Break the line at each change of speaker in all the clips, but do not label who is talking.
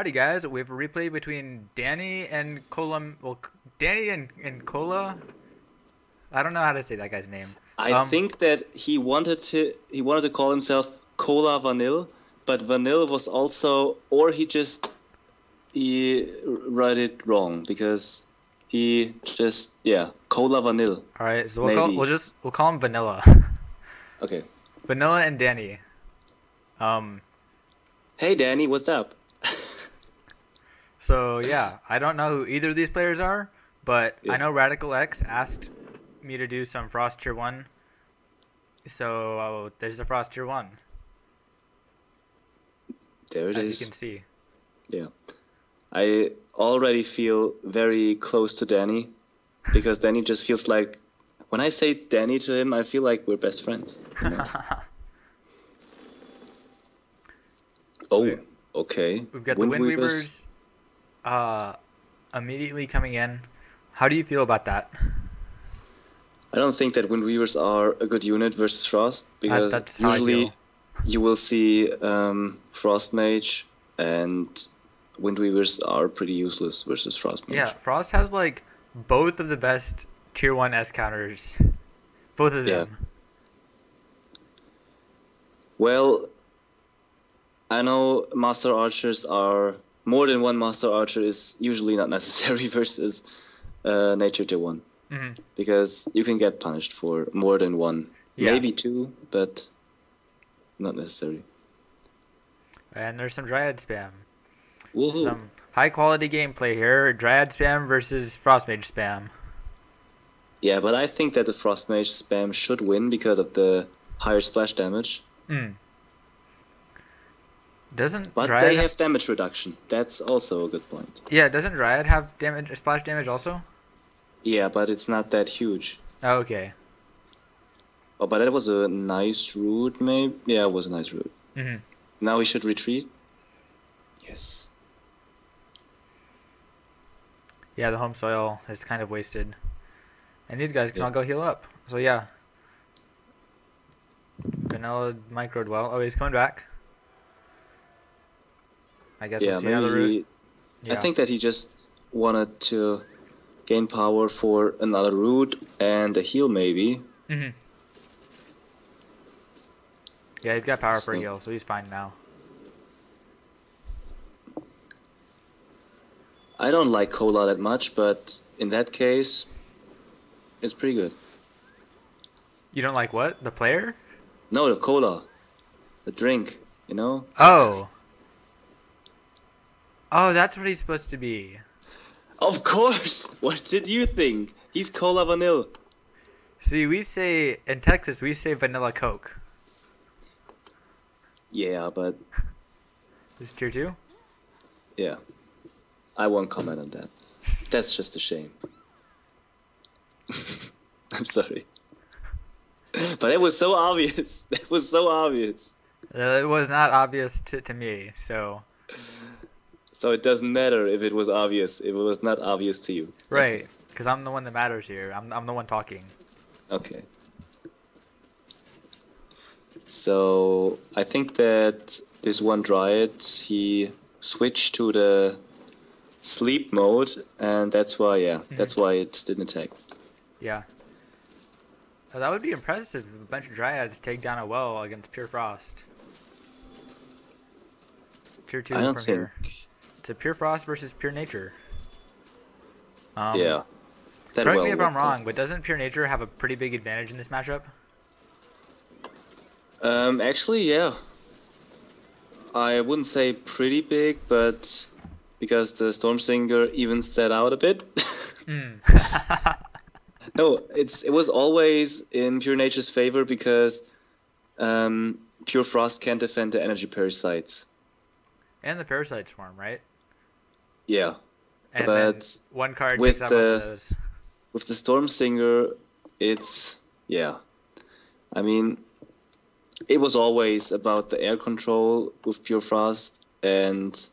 Howdy guys, we have a replay between Danny and Danny and Cola. I don't know how to say that guy's name.
I think that he wanted to call himself Colavamille, but Vanille was also, or he wrote it wrong because he just Colavamille.
All right, so
maybe.
we'll call him Vanilla.
Okay.
Vanilla and Danny.
Hey Danny, what's up?
So yeah, I don't know who either of these players are, but
Yeah.
I know Radical X asked me to do some Frost Tier 1. So there's the Frost Tier 1.
There it is.
As you can see.
Yeah. I already feel very close to Danny because Danny just feels like, when I say Danny to him, I feel like we're best friends. You know? Oh, okay.
We've got the Wind Weavers immediately coming in. How do you feel about that?
I don't think that Wind Weavers are a good unit versus Frost because
That's how I
usually
feel.
you will see Frost Mage and Wind Weavers are pretty useless versus Frost Mage.
Yeah, Frost has like both of the best Tier 1 S counters. Both of them.
Well, I know Master Archers are... More than one Master Archer is usually not necessary versus Nature Tier 1.
Mm-hmm.
Because you can get punished for more than one.
Yeah.
Maybe two, but not necessary.
And there's some Dryad spam.
Woohoo!
Some high quality gameplay here. Dryad spam versus Frost Mage spam.
Yeah, but I think that the Frost Mage spam should win because of the higher splash damage.
Doesn't
But
Dryad
they have damage reduction. That's also a good point.
Yeah, doesn't Dryad have splash damage also?
Yeah, but it's not that huge.
Oh, okay.
Oh, but that was a nice route, maybe? Yeah, it was a nice route.
Mm-hmm.
Now we should retreat? Yes.
Yeah, the home soil is kind of wasted. And these guys can all go heal up. So yeah. Vanilla microed well. Oh, he's coming back. I guess we'll see another route.
I think that he just wanted to gain power for another route and a heal, maybe.
Mm-hmm. Yeah, he's got power for a heal, so he's fine now.
I don't like cola that much, but in that case, it's pretty good.
You don't like what? The player?
No, the cola. The drink, you know?
Oh. Oh, that's what he's supposed to be.
Of course! What did you think? He's Cola Vanille.
See, we say, in Texas, we say vanilla Coke.
Yeah, but...
This is tier 2?
Yeah. I won't comment on that. That's just a shame. I'm sorry. But it was so obvious. That was so obvious.
It was not obvious to me, so...
So it doesn't matter if it was obvious, if it was not obvious to you.
Right, because I'm the one that matters here. I'm the one talking.
Okay. So I think that this one Dryad, he switched to the sleep mode, and that's why, that's why it didn't attack.
Yeah. So that would be impressive if a bunch of Dryads take down a well against Pure Frost. Tier 2
I don't
from
think...
here. It's a Pure Frost versus Pure Nature.
Yeah.
Correct me if I'm wrong, but doesn't Pure Nature have a pretty big advantage in this matchup?
Actually, yeah. I wouldn't say pretty big, but because the Stormsinger evens that out a bit. No, it was always in Pure Nature's favor because Pure Frost can't defend the energy parasites.
And the Parasite Swarm, right?
Yeah.
And
but
one card
with
takes out one of those.
With the Stormsinger, it's... Yeah. I mean, it was always about the air control with Pure Frost, and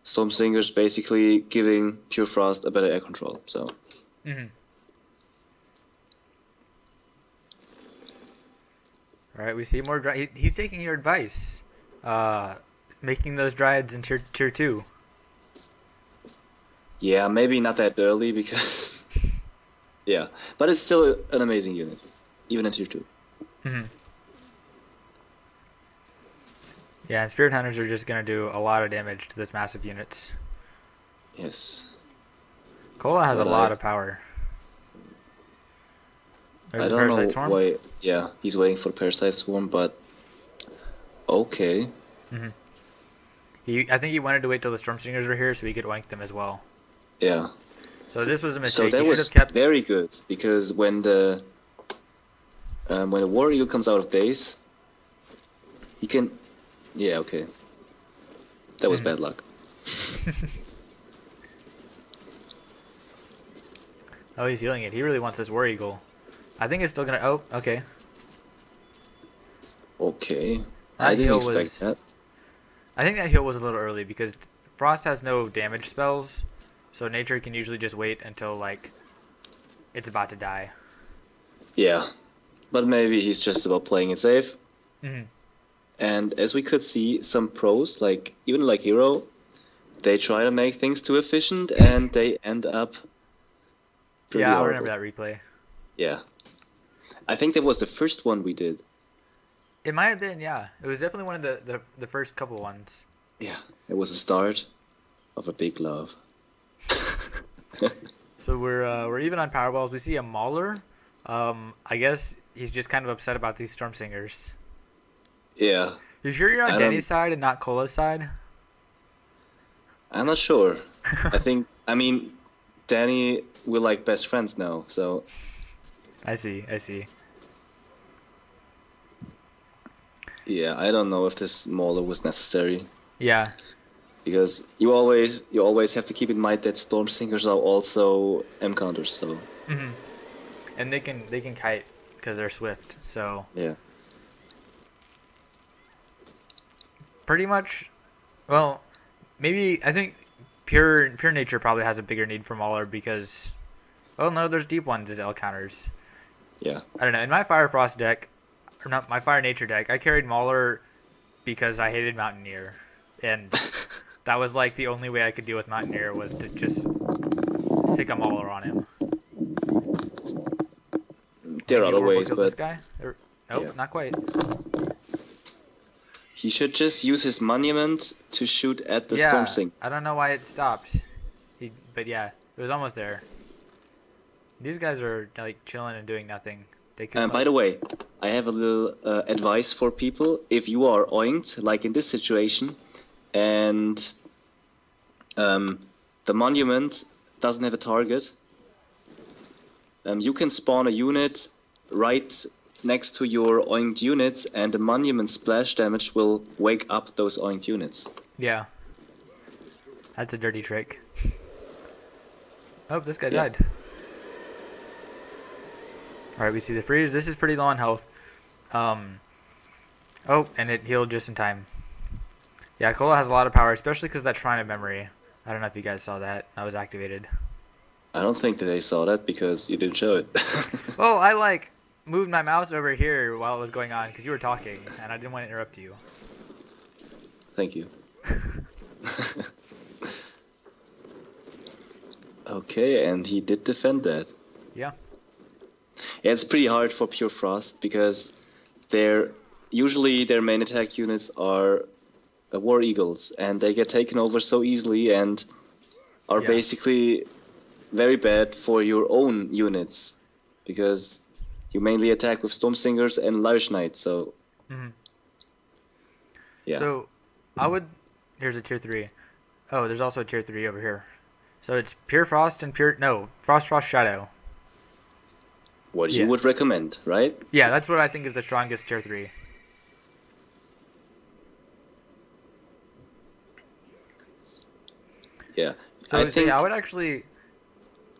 Stormsinger's basically giving Pure Frost a better air control, so...
Alright, we see more... He's taking your advice. making those Dryads in tier 2.
Yeah, maybe not that early because yeah, but it's still an amazing unit, even in tier 2.
Mm-hmm. Yeah, and Spirit Hunters are just gonna do a lot of damage to those massive units.
Yes.
Cola has
But
a lot of power. There's
I
a
don't
Parasite
know
Swarm.
why. Yeah, he's waiting for the Parasite Swarm, but okay.
Mm-hmm. I think he wanted to wait till the Storm Stingers were here so he could oink them as well.
Yeah.
So this was a
So
mistake.
that
He should
was
have kept.
very good because when the War Eagle comes out of base, he can. Yeah, okay. That was bad luck.
Oh, he's healing it. He really wants this War Eagle. I think it's still gonna. Oh, okay.
Okay.
That
I didn't
heal
expect
was-
that.
I think that heal was a little early because Frost has no damage spells, so nature can usually just wait until like it's about to die.
Yeah. But maybe he's just about playing it safe.
Mm-hmm.
And as we could see, some pros, like even like Hero, they try to make things too efficient and they end up pretty
Yeah, I
horrible.
remember that replay.
Yeah. I think that was the first one we did.
It might have been, yeah. It was definitely one of the first couple ones.
Yeah. It was the start of a big love.
So we're even on Powerballs. We see a Mauler. I guess he's just kind of upset about these Storm Singers.
Yeah.
You sure you're on
I
Danny's side and not Cola's side?
I'm not sure. I mean, Danny, we're like best friends now, so.
I see.
Yeah, I don't know if this Mauler was necessary.
Yeah.
Because you always have to keep in mind that Storm Singers are also M counters, so.
Mm-hmm. And they can kite because they're swift. So
Yeah.
pretty much, well, maybe I think pure nature probably has a bigger need for Mauler because, well, no, there's deep ones as L counters.
Yeah.
I don't know. In my Fire Frost deck, or not my Fire Nature deck, I carried Mauler because I hated Mountaineer, and that was like the only way I could deal with Mountaineer was to just stick a Mauler on him.
There are
Maybe
other
Oracle
ways,
killed this
but
guy? Nope,
yeah.
not quite.
he should just use his monument to shoot at the
Yeah,
Storm Singer.
I don't know why it stopped. But yeah, it was almost there. These guys are like chilling and doing nothing. They could.
By the way, I have a little advice for people. If you are oinked, like in this situation, and the monument doesn't have a target, you can spawn a unit right next to your oinked units, and the monument splash damage will wake up those oinked units.
Yeah. That's a dirty trick. Oh, this guy
Yeah.
died. Alright, we see the freeze. This is pretty low on health. Oh, and it healed just in time. Yeah, Cola has a lot of power, especially because that Shrine of Memory. I don't know if you guys saw that. That was activated.
I don't think that they saw that because you didn't show it.
Well, I like moved my mouse over here while it was going on because you were talking, and I didn't want to interrupt you.
Thank you. Okay, and he did defend that.
Yeah.
Yeah, it's pretty hard for Pure Frost because usually their main attack units are War Eagles, and they get taken over so easily and are
Yeah.
basically very bad for your own units because you mainly attack with Storm Singers and Lyrish Knight, so
Mm-hmm.
yeah.
So, here's a tier 3. Oh, there's also a tier 3 over here. So it's Pure Frost and Frost Shadow.
What
yeah.
you would recommend, right?
Yeah, that's what I think is the strongest tier 3.
Yeah.
So
I think
I would actually,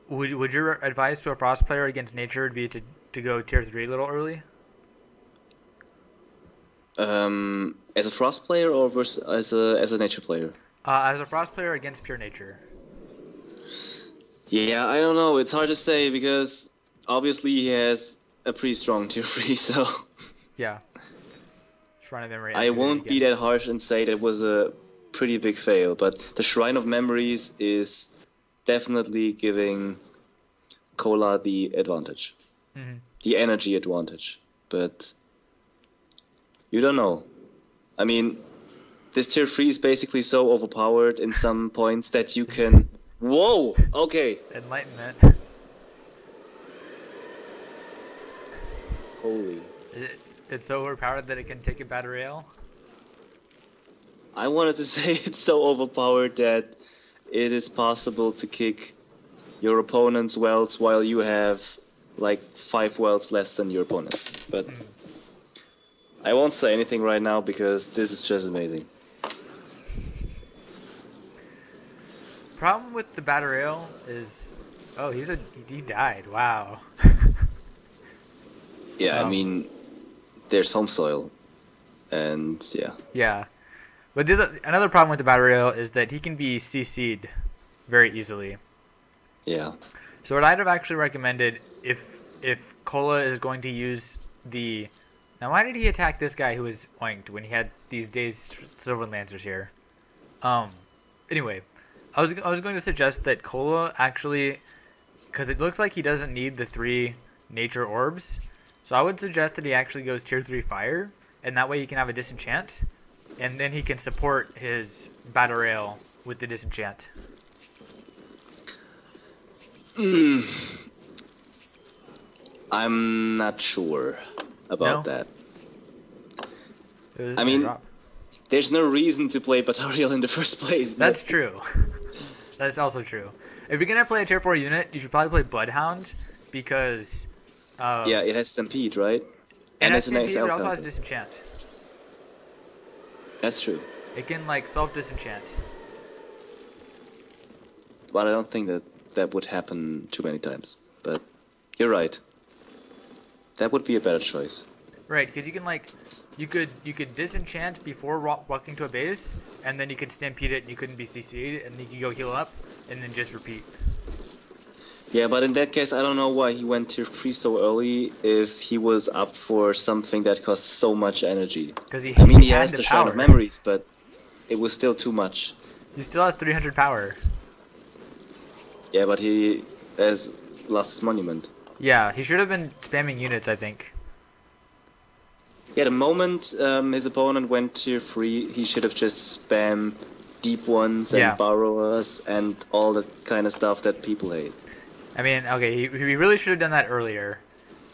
would your advice to a Frost player against nature would be to go tier 3 a little early?
as a Frost player or as a nature player?
As a Frost player against pure nature.
Yeah, I don't know. It's hard to say because obviously he has a pretty strong tier 3, so
Yeah. Shrine of Memory.
I won't be that harsh and say that was a pretty big fail, but the Shrine of Memories is definitely giving Cola the advantage. The energy advantage. But you don't know. I mean, this tier 3 is basically so overpowered in some points that you can... Whoa! Okay.
Enlightenment.
Holy.
It's so overpowered that it can take a battle rail?
I wanted to say it's so overpowered that it is possible to kick your opponent's wells while you have like 5 wells less than your opponent. But I won't say anything right now because this is just amazing.
Problem with the battle rail is, oh, he died. Wow.
Yeah, I mean, there's home soil, and yeah.
Yeah, but another problem with the battle rail is that he can be CC'd very easily.
Yeah.
So what I'd have actually recommended if Cola is going to use the... Now, why did he attack this guy who was oinked when he had these Dazed Sylvan Lancers here? Anyway, I was going to suggest that Cola actually, because it looks like he doesn't need the 3 nature orbs, so I would suggest that he actually goes tier 3 fire, and that way he can have a disenchant, and then he can support his battle rail with the disenchant.
I'm not sure about that. I mean, there's no reason to play Batarial in the first place. But...
That's true. That's also true. If you're gonna play a tier 4 unit, you should probably play Bloodhound, because...
yeah, it has Stampede, right?
And it's an Stampede, but it also has Disenchant.
That's true.
It can, like, self-disenchant.
But I don't think that would happen too many times. But you're right. That would be a better choice.
Right, because you can, like... You could disenchant before walking to a base, and then you could stampede it and you couldn't be CC'd, and then you could go heal up, and then just repeat.
Yeah, but in that case, I don't know why he went tier 3 so early if he was up for something that costs so much energy.
Because he
has the Shrine of Memories, but it was still too much.
He still has 300 power.
Yeah, but he has Last Monument.
Yeah, he should have been spamming units, I think.
Yeah, the moment his opponent went tier 3, he should have just spammed deep ones and burrowers and all that kind of stuff that people hate.
I mean, okay, he really should have done that earlier.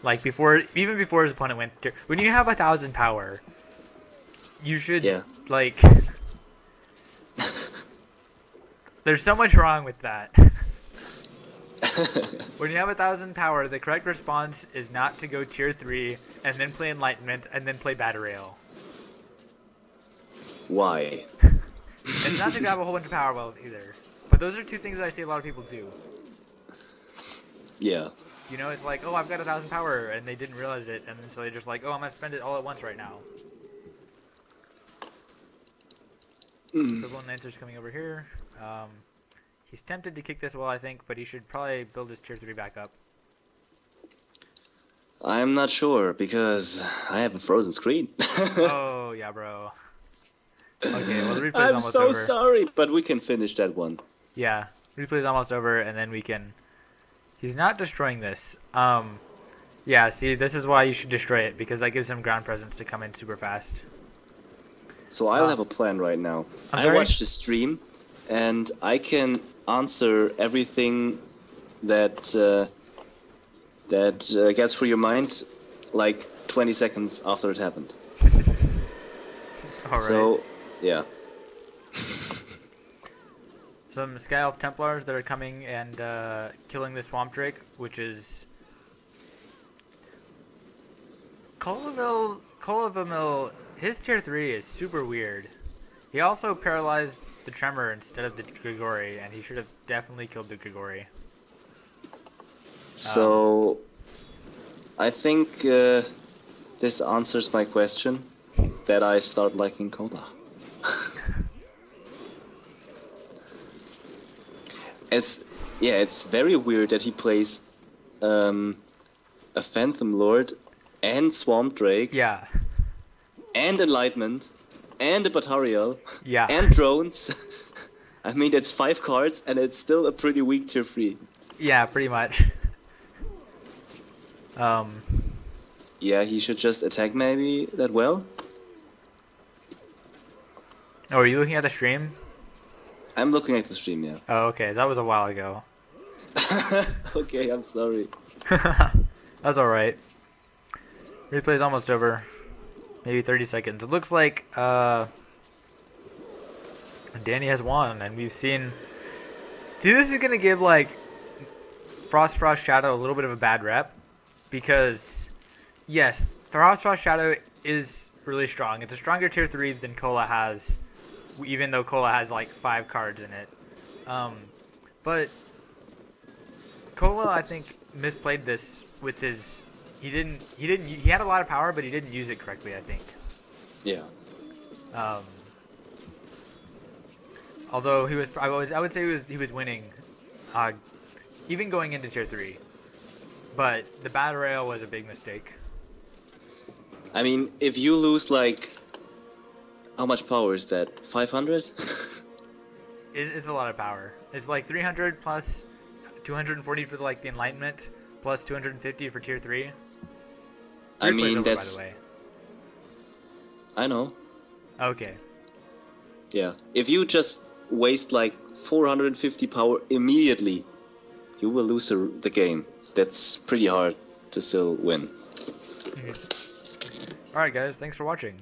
Like, even before his opponent went tier... When you have 1,000 power, you should, like... There's so much wrong with that. When you have 1,000 power, the correct response is not to go tier 3 and then play Enlightenment and then play Battle Rail.
Why?
It's not to grab a whole bunch of power wells either. But those are 2 things that I see a lot of people do.
Yeah.
You know, it's like, oh, I've got 1,000 power, and they didn't realize it, and then so they're just like, oh, I'm gonna spend it all at once right now. Sylvan Lancer's coming over here. He's tempted to kick this wall, I think, but he should probably build his tier 3 back up.
I'm not sure, because I have a frozen screen.
Oh, yeah, bro. Okay, well, the replay's almost over.
I'm so sorry, but we can finish that one.
Yeah, replay's almost over, and then we can... He's not destroying this. Yeah, see, this is why you should destroy it, because that gives him ground presence to come in super fast.
So I'll have a plan right now. I watched the stream, and I can answer everything that gets through your mind like 20 seconds after it happened.
Alright.
So, yeah.
Some Sky Elf Templars that are coming and killing the Swamp Drake, which is... Colavamille, his tier 3 is super weird. He also paralyzed the Tremor instead of the Grigori, and he should have definitely killed the Grigori.
So, I think this answers my question, that I start liking Cola. It's very weird that he plays a Phantom Lord and Swamp Drake.
Yeah.
and Enlightenment, and a Batarial,
Yeah.
and drones. I mean, that's 5 cards, and it's still a pretty weak tier 3.
Yeah, pretty much.
Yeah, he should just attack maybe that well.
Oh, are you looking at the stream?
I'm looking at the stream, yeah.
Oh, okay. That was a while ago.
Okay, I'm sorry.
That's alright. Replay's almost over. Maybe 30 seconds. It looks like Danny has won, and we've seen... See, this is going to give, like, Frost Shadow a little bit of a bad rep. Because, yes, Frost Shadow is really strong. It's a stronger tier 3 than Cola has, even though Cola has, like, 5 cards in it. But Cola, I think, misplayed this with his... He had a lot of power, but he didn't use it correctly, I think.
Yeah.
Although I would say he was winning, even going into tier 3. But the battle rail was a big mistake.
I mean, if you lose like, how much power is that? 500?
It's a lot of power. It's like 300 plus 240 for like the Enlightenment, plus 250 for tier 3.
I mean,
over,
that's...
by the way.
I know.
Okay.
Yeah. If you just waste like 450 power immediately, you will lose the game. That's pretty hard to still win.
Alright guys, thanks for watching.